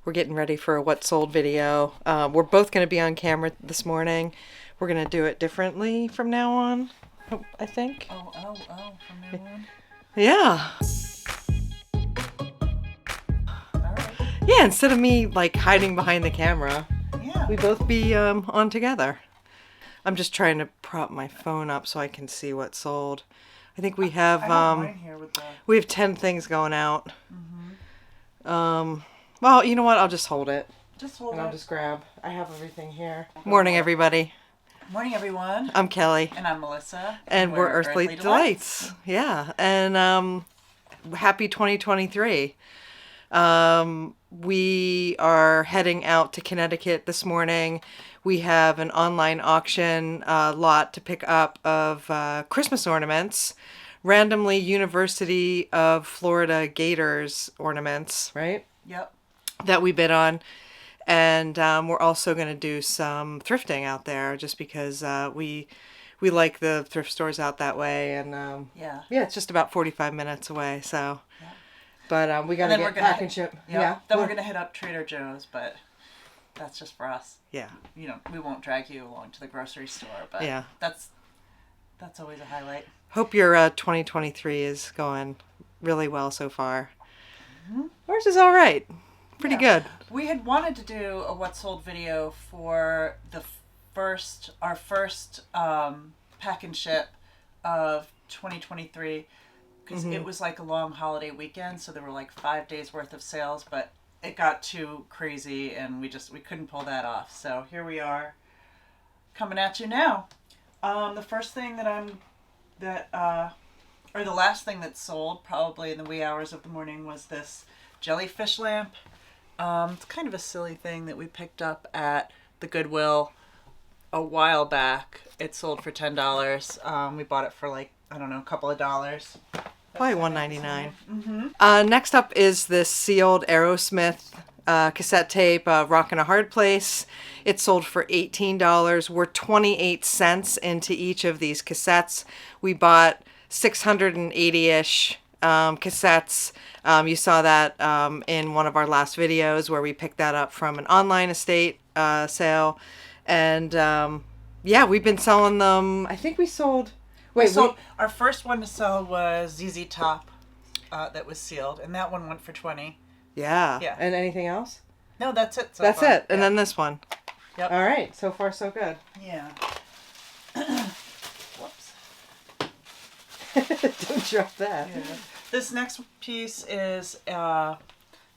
We're getting ready for a what sold video. We're both going to be on camera this morning. We're going to do it differently from now on, I think. Oh, from now on? Yeah. All right. Yeah, instead of me like hiding behind the camera, Yeah. we both be on together. I'm just trying to prop my phone up so I can see what sold. I think we have I don't mind here with the... we have 10 things going out. Well, you know what? I'll just hold it. Just hold And it. I'll just grab. I have everything here. Morning, everybody. Morning, everyone. I'm Kelly. And I'm Melissa. And we're Earthly Delights. Yeah. And happy 2023. We are heading out to Connecticut this morning. We have an online auction lot to pick up of Christmas ornaments. Randomly University of Florida Gators ornaments, right? Yep. That we bid on. And we're also going to do some thrifting out there just because we like the thrift stores out that way. And yeah, it's just about 45 minutes away. So, yeah. But we got to get pack and ship. Yeah. Then we're going to hit up Trader Joe's, but that's just for us. Yeah. You know, we won't drag you along to the grocery store, but yeah. That's always a highlight. Hope your 2023 is going really well so far. Mm-hmm. Ours is all right. Pretty good. We had wanted to do a what sold video for our first pack and ship of 2023 because it was like a long holiday weekend, so there were like 5 days worth of sales, but it got too crazy and we couldn't pull that off. So here we are coming at you now. The first thing or the last thing that sold probably in the wee hours of the morning was this Jellyfish Lamp. It's kind of a silly thing that we picked up at the Goodwill a while back. It sold for $10. We bought it for like, I don't know, a couple of dollars. Probably $1.99. Mm-hmm. Next up is this sealed Aerosmith cassette tape, Rockin' a Hard Place. It sold for $18. We're 28 cents into each of these cassettes. We bought 680-ish cassettes. You saw that in one of our last videos where we picked that up from an online estate sale. And yeah, we've been selling them. I think we sold... Our first one to sell was ZZ Top that was sealed, and that one went for $20. Yeah. And anything else? No, that's it. That's it. And then this one. Yep. All right. So far, so good. Yeah. Whoops. Don't drop that. Yeah. This next piece is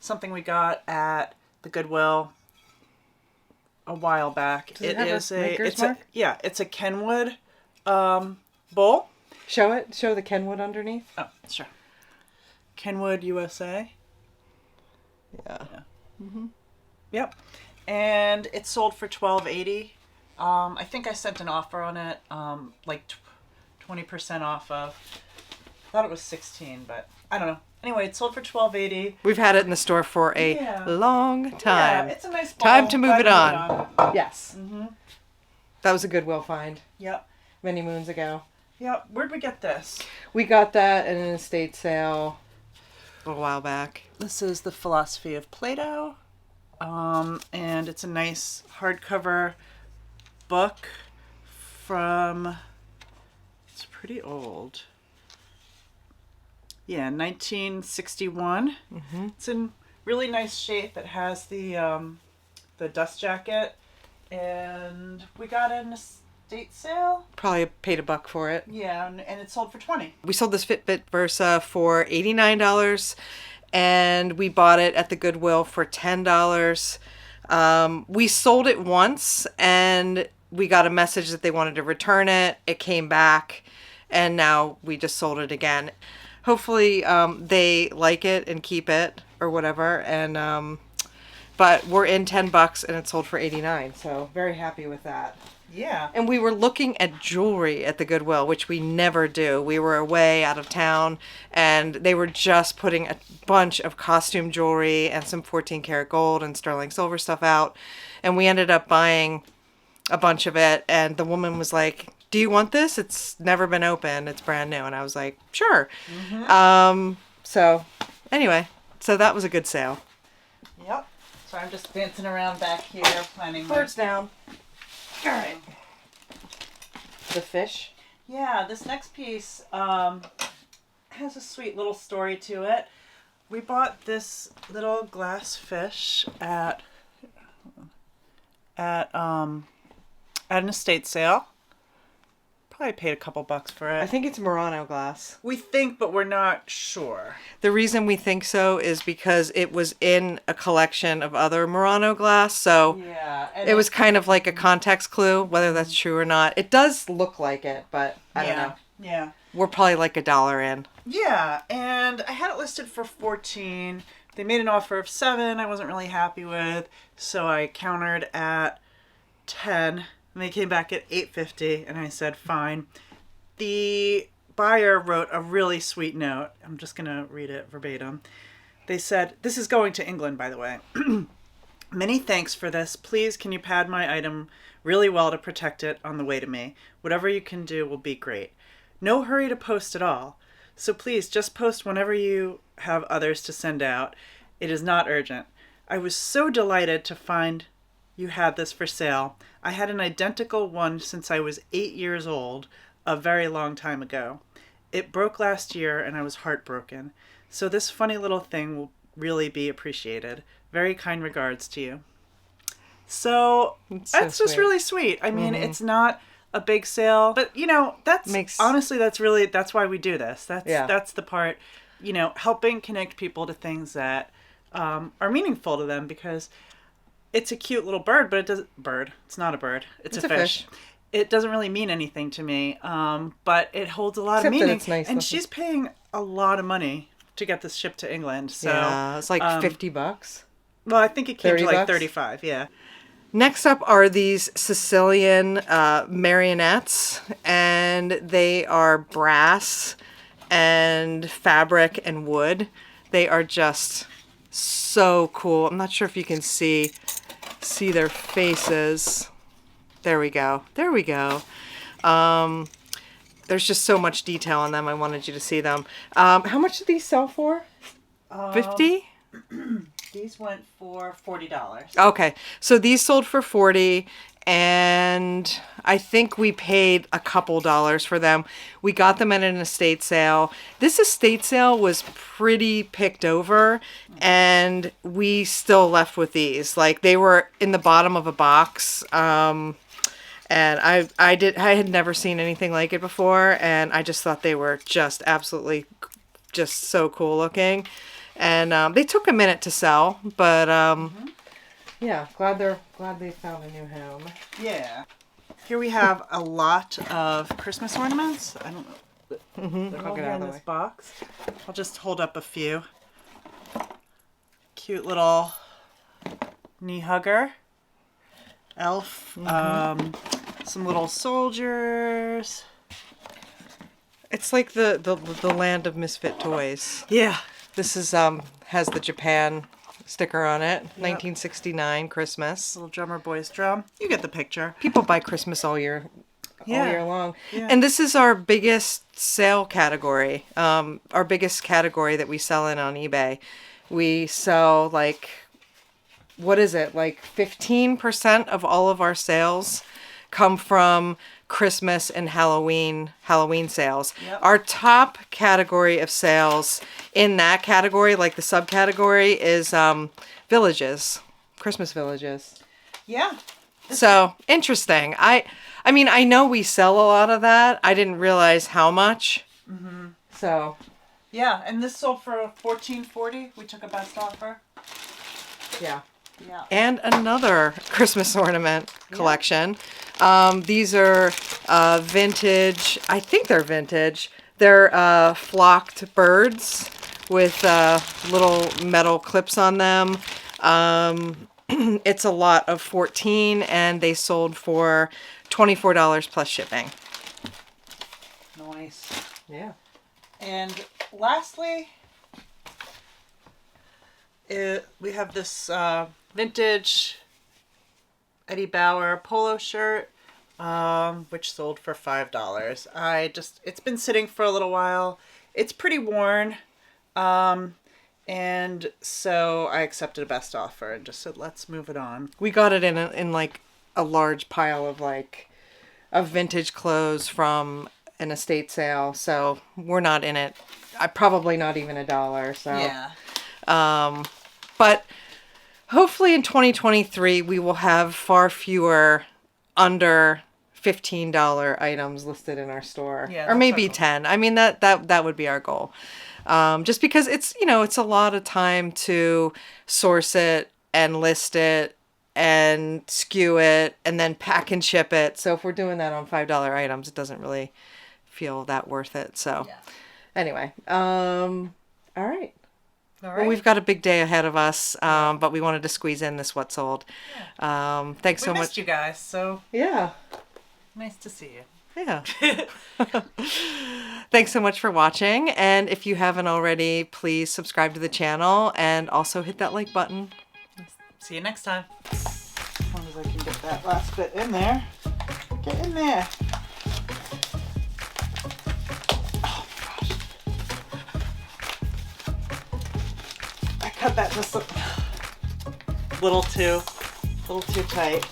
something we got at the Goodwill a while back. It's a Kenwood bowl. Show it. Show the Kenwood underneath. Oh, sure. Kenwood USA. Yeah. Mm-hmm. Yep. And it sold for $12.80. I think I sent an offer on it, like 20% off of. I thought it was $16, but I don't know. Anyway, it sold for $12.80. We've had it in the store for a long time. Yeah, it's a nice bowl. Time to move it on. Yes. Mm-hmm. That was a Goodwill find. Yep. Many moons ago. Yep. Where'd we get this? We got that at an estate sale a while back. This is The Philosophy of Plato. And it's a nice hardcover book from... It's pretty old. Yeah, 1961. Mm-hmm. It's in really nice shape. It has the dust jacket, and we got it in a estate sale. Probably paid $1 for it. Yeah, and it sold for $20. We sold this Fitbit Versa for $89, and we bought it at the Goodwill for $10. We sold it once, and we got a message that they wanted to return it. It came back, and now we just sold it again. Hopefully they like it and keep it or whatever. And but we're in $10 and it sold for $89. So very happy with that. Yeah. And we were looking at jewelry at the Goodwill, which we never do. We were away out of town and they were just putting a bunch of costume jewelry and some 14 karat gold and sterling silver stuff out. And we ended up buying a bunch of it. And the woman was like, "Do you want this? It's never been opened. It's brand new." And I was like, "Sure." Mm-hmm. So anyway, so that was a good sale. Yep. So I'm just dancing around back here planning. Birds down. All right. The fish. Yeah, this next piece has a sweet little story to it. We bought this little glass fish at an estate sale. Probably paid a couple bucks for it. I think it's Murano glass. We think, but we're not sure. The reason we think so is because it was in a collection of other Murano glass, so Yeah, and it was kind of like a context clue, whether that's true or not. It does look like it, but I don't know. Yeah. We're probably like $1 in. Yeah, and I had it listed for 14. They made an offer of 7 I wasn't really happy with, so I countered at 10. And they came back at $8.50, and I said, fine. The buyer wrote a really sweet note. I'm just going to read it verbatim. They said, this is going to England, by the way. Many thanks for this. Please, can you pad my item really well to protect it on the way to me? Whatever you can do will be great. No hurry to post at all. So please, just post whenever you have others to send out. It is not urgent. I was so delighted to find you had this for sale. I had an identical one since I was 8 years old, a very long time ago. It broke last year and I was heartbroken. So this funny little thing will really be appreciated. Very kind regards to you. So that's just really sweet. I mean, it's not a big sale, but you know, honestly, that's why we do this. That's the part, you know, helping connect people to things that are meaningful to them, because it's a cute little bird, but it's not a bird. It's a fish. It doesn't really mean anything to me, but it holds a lot of meaning. It's nice and she's paying a lot of money to get this shipped to England. So yeah, it's like $50. Well, I think it came to like $30? 35. Yeah. Next up are these Sicilian marionettes, and they are brass and fabric and wood. They are just so cool. I'm not sure if you can see their faces. There we go. There we go. There's just so much detail on them. I wanted you to see them. How much did these sell for? 50? These went for $40. Okay, so these sold for 40, and I think we paid a couple dollars for them. We got them at an estate sale. This estate sale was pretty picked over, and we still left with these. Like, they were in the bottom of a box, and I had never seen anything like it before, and I just thought they were just absolutely just so cool looking. And they took a minute to sell, but yeah, glad they found a new home. Yeah. Here we have a lot of Christmas ornaments. I don't know. They're all here in this box. I'll just hold up a few. Cute little knee hugger. Elf. Some little soldiers. It's like the land of misfit toys. Yeah. This is has the Japan sticker on it. Yep. 1969 Christmas. Little drummer boy's drum. You get the picture. People buy Christmas all year long. Yeah. And this is our biggest sale category. Our biggest category that we sell in on eBay. We sell like, what is it? Like 15% of all of our sales come from Christmas and Halloween sales. Yep. Our top category of sales in that category, like the subcategory, is villages, Christmas villages. Yeah. So interesting. I mean, I know we sell a lot of that. I didn't realize how much. So yeah, and this sold for $14.40. We took a best offer. yeah. Yeah. And another Christmas ornament collection. These are vintage. I think they're vintage. They're flocked birds with little metal clips on them. It's a lot of 14, and they sold for $24 plus shipping. Nice. Yeah. And lastly, we have this vintage Eddie Bauer polo shirt, which sold for $5. It's been sitting for a little while. It's pretty worn, and And so I accepted a best offer and just said, let's move it on. We got it in like a large pile of vintage clothes from an estate sale. So we're not in it. Probably not even $1. So Yeah. But hopefully in 2023 we will have far fewer under $15 items listed in our store. Yeah, or maybe that's our 10. I mean that would be our goal. Just because it's a lot of time to source it and list it and SKU it and then pack and ship it. So if we're doing that on $5 items, it doesn't really feel that worth it. So anyway, all right. Well, we've got a big day ahead of us, but we wanted to squeeze in this what sold. Thanks so much. We missed you guys, so yeah, nice to see you. Yeah. Thanks so much for watching, and if you haven't already, please subscribe to the channel and also hit that like button. See you next time. As long as I can get that last bit in there. Get in there. Oh my gosh. I cut that just a little too tight.